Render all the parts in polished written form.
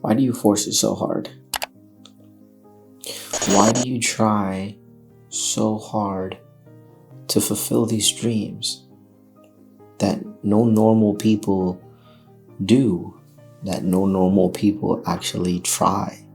Why do you force it so hard? Why do you try so hard to fulfill these dreams that no normal people do, that no normal people actually try?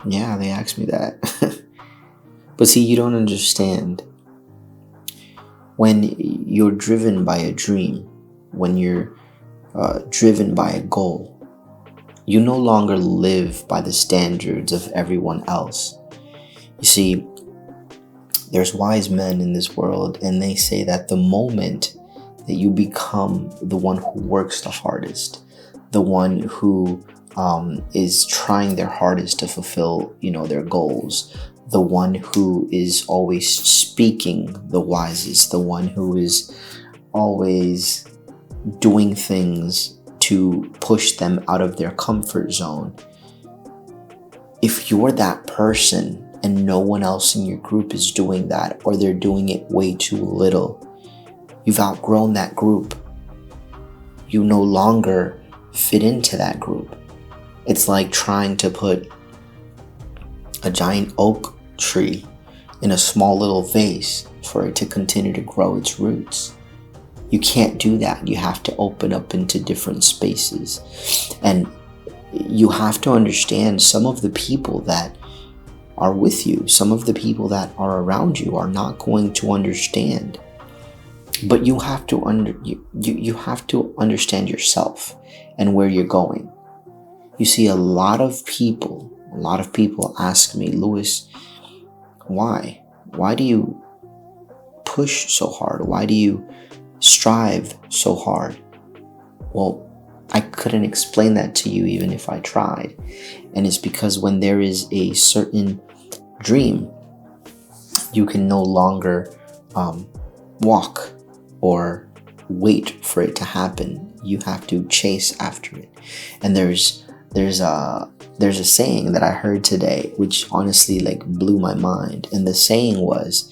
Yeah, they ask me that. But see, you don't understand. When you're driven by a dream, when you're driven by a goal, you no longer live by the standards of everyone else. You see, there's wise men in this world, and they say that the moment that you become the one who works the hardest, the one who is trying their hardest to fulfill, their goals, the one who is always speaking the wisest, the one who is always doing things to push them out of their comfort zone. If you're that person and no one else in your group is doing that, or they're doing it way too little, you've outgrown that group. You no longer fit into that group. It's like trying to put a giant oak tree in a small little vase for it to continue to grow its roots. You can't do that. You have to open up into different spaces. And you have to understand, some of the people that are with you, some of the people that are around you are not going to understand. But you have to you have to understand yourself and where you're going. You see, a lot of people ask me, Lewis, why? Why do you push so hard? Why do you strive so hard? Well, I couldn't explain that to you even if I tried. And it's because when there is a certain dream, you can no longer walk or wait for it to happen. You have to chase after it. And there's a saying that I heard today, which honestly blew my mind. And the saying was,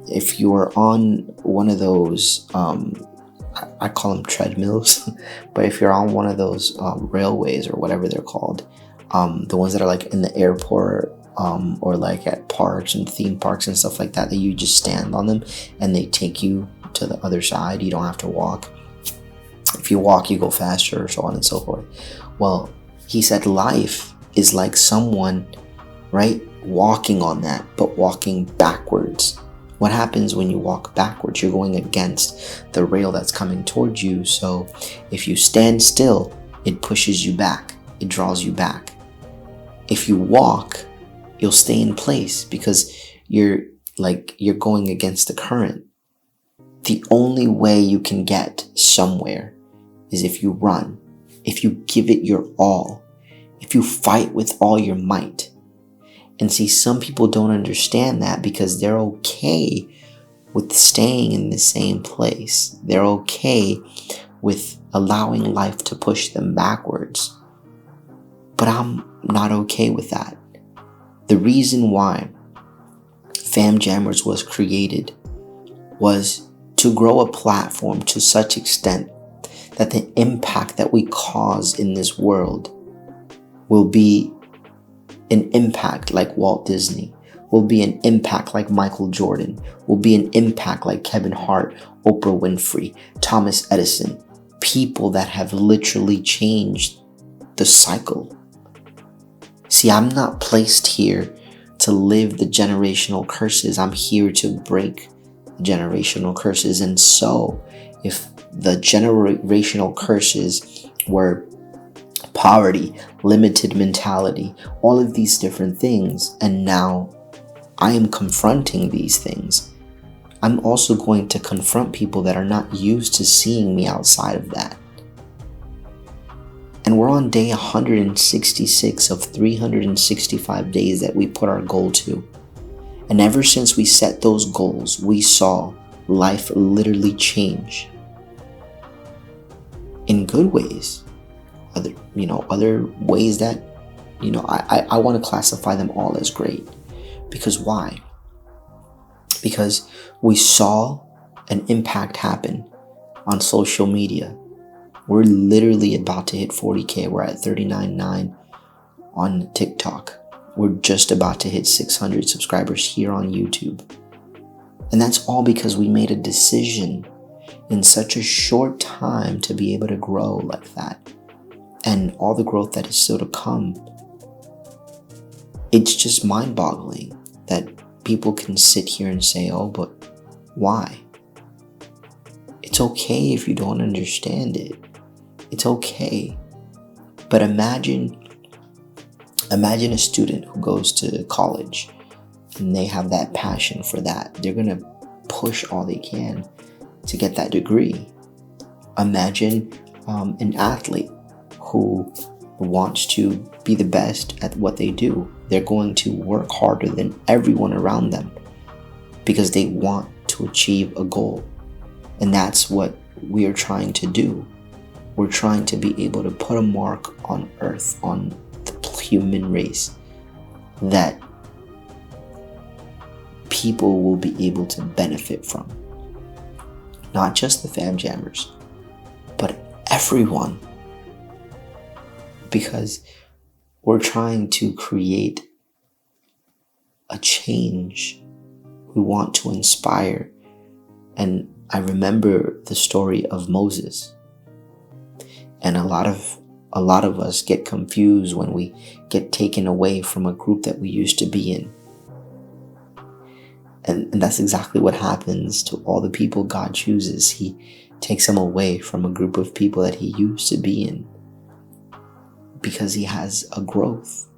if you're on one of those, I call them treadmills, but if you're on one of those railways or whatever they're called, the ones that are in the airport, or at parks and theme parks and stuff like that, that you just stand on them and they take you to the other side. You don't have to walk. If you walk, you go faster, so on and so forth. Well, he said life is like someone, right, walking on that, but walking backwards. What happens when you walk backwards? You're going against the rail that's coming towards you. So if you stand still, it pushes you back. It draws you back. If you walk, you'll stay in place because you're going against the current. The only way you can get somewhere is if you run, if you give it your all, if you fight with all your might. And see, some people don't understand that because they're okay with staying in the same place. They're okay with allowing life to push them backwards. But I'm not okay with that. The reason why Fam Jammers was created was to grow a platform to such extent that the impact that we cause in this world will be an impact like Walt Disney, will be an impact like Michael Jordan, will be an impact like Kevin Hart, Oprah Winfrey, Thomas Edison, people that have literally changed the cycle. See, I'm not placed here to live the generational curses. I'm here to break generational curses. And so, if the generational curses were poverty, limited mentality, all of these different things, and now I am confronting these things, I'm also going to confront people that are not used to seeing me outside of that. And we're on day 166 of 365 days that we put our goal to. And ever since we set those goals, we saw life literally change in good ways. Other ways that, I want to classify them all as great. Because why? Because we saw an impact happen on social media. We're literally about to hit 40K. We're at 39.9 on TikTok. We're just about to hit 600 subscribers here on YouTube. And that's all because we made a decision in such a short time to be able to grow like that. And all the growth that is still to come. It's just mind-boggling that people can sit here and say, oh, but why? It's okay if you don't understand it. It's okay. But imagine a student who goes to college and they have that passion for that. They're going to push all they can to get that degree. Imagine an athlete who wants to be the best at what they do. They're going to work harder than everyone around them because they want to achieve a goal. And that's what we are trying to do. We're trying to be able to put a mark on Earth, on the human race, that people will be able to benefit from. Not just the fam jammers, but everyone. Because we're trying to create a change. We want to inspire. And I remember the story of Moses. And a lot of us get confused when we get taken away from a group that we used to be in. And that's exactly what happens to all the people God chooses. He takes them away from a group of people that he used to be in, because he has a growth.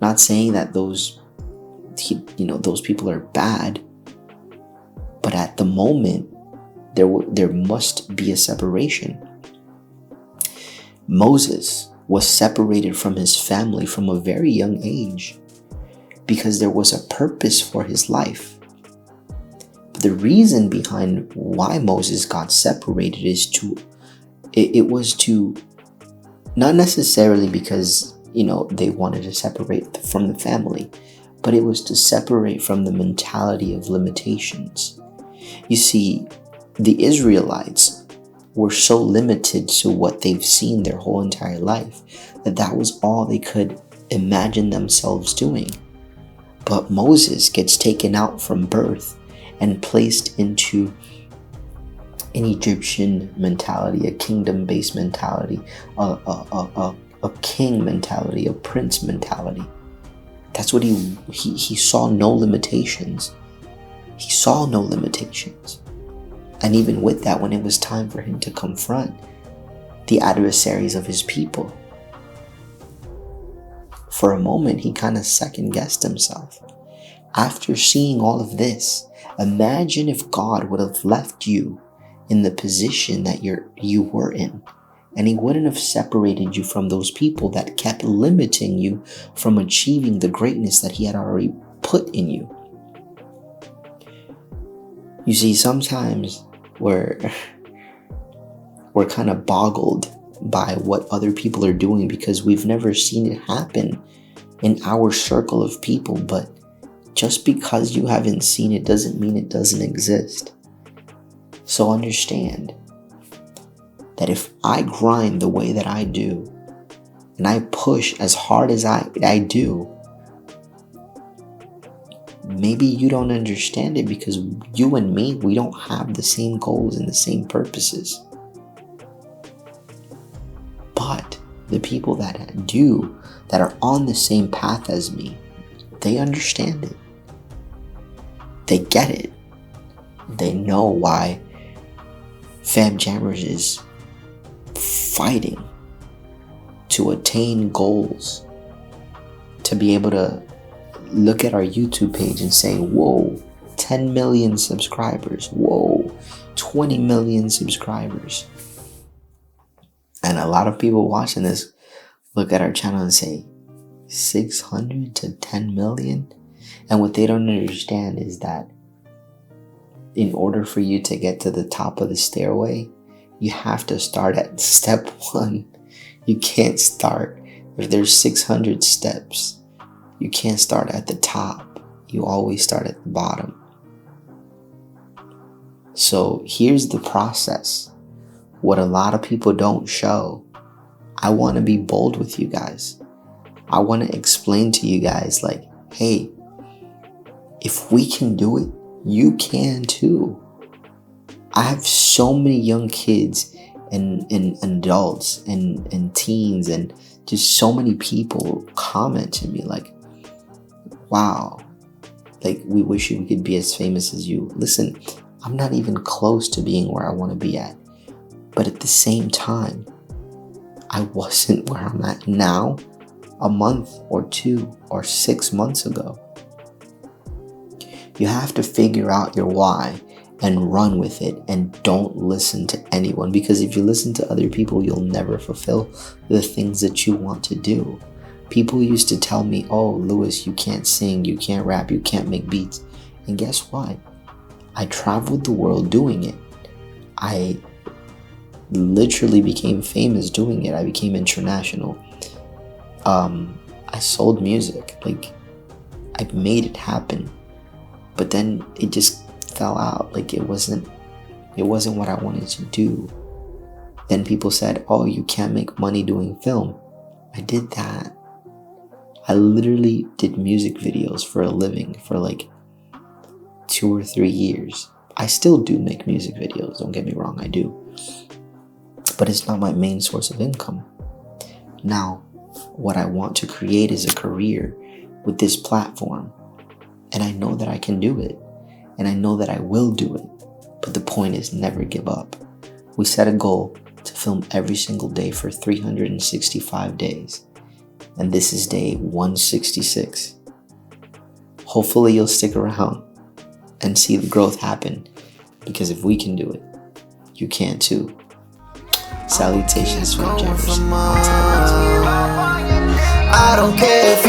Not saying that those people are bad, but at the moment there must be a separation. Moses was separated from his family from a very young age because there was a purpose for his life. But the reason behind why Moses got separated it was to not necessarily because, they wanted to separate from the family, but it was to separate from the mentality of limitations. You see, the Israelites were so limited to what they've seen their whole entire life that was all they could imagine themselves doing. But Moses gets taken out from birth and placed into an Egyptian mentality, a kingdom-based mentality, a king mentality, a prince mentality. That's what he saw no limitations. He saw no limitations. And even with that, when it was time for him to confront the adversaries of his people, for a moment, he kind of second-guessed himself. After seeing all of this, imagine if God would have left you in the position that you were in, and he wouldn't have separated you from those people that kept limiting you from achieving the greatness that he had already put in you. You see, sometimes we're kind of boggled by what other people are doing because we've never seen it happen in our circle of people. But just because you haven't seen it doesn't mean it doesn't exist. So understand that if I grind the way that I do, and I push as hard as I do, maybe you don't understand it because you and me, we don't have the same goals and the same purposes. But the people that do, that are on the same path as me, they understand it. They get it. They know why Fam Jammers is fighting to attain goals, to be able to look at our YouTube page and say, whoa, 10 million subscribers. Whoa, 20 million subscribers. And a lot of people watching this look at our channel and say, 600 to 10 million? And what they don't understand is that in order for you to get to the top of the stairway, you have to start at step 1. You can't start, if there's 600 steps, you can't start at the top. You always start at the bottom. So here's the process. what a lot of people don't show. I want to be bold with you guys. I want to explain to you guys like, hey, if we can do it, you can too. I have so many young kids and adults and teens and just so many people comment to me like, wow, like we wish we could be as famous as you. Listen, I'm not even close to being where I want to be at. But at the same time, I wasn't where I'm at now a month or 2 or 6 months ago. You have to figure out your why and run with it, and don't listen to anyone, because if you listen to other people, you'll never fulfill the things that you want to do. People used to tell me, oh, Lewis, you can't sing, you can't rap, you can't make beats. And guess what? I traveled the world doing it. I literally became famous doing it. I became international. I sold music. Like, I made it happen. But then it just fell out. Like, it wasn't what I wanted to do. Then people said, oh, you can't make money doing film. I did that. I literally did music videos for a living for like 2 or 3 years. I still do make music videos, don't get me wrong, I do. But it's not my main source of income. Now, what I want to create is a career with this platform. And I know that I can do it. And I know that I will do it. But the point is, never give up. We set a goal to film every single day for 365 days. And this is day 166. Hopefully you'll stick around and see the growth happen. Because if we can do it, you can too. Salutations from Jefferson. I don't care if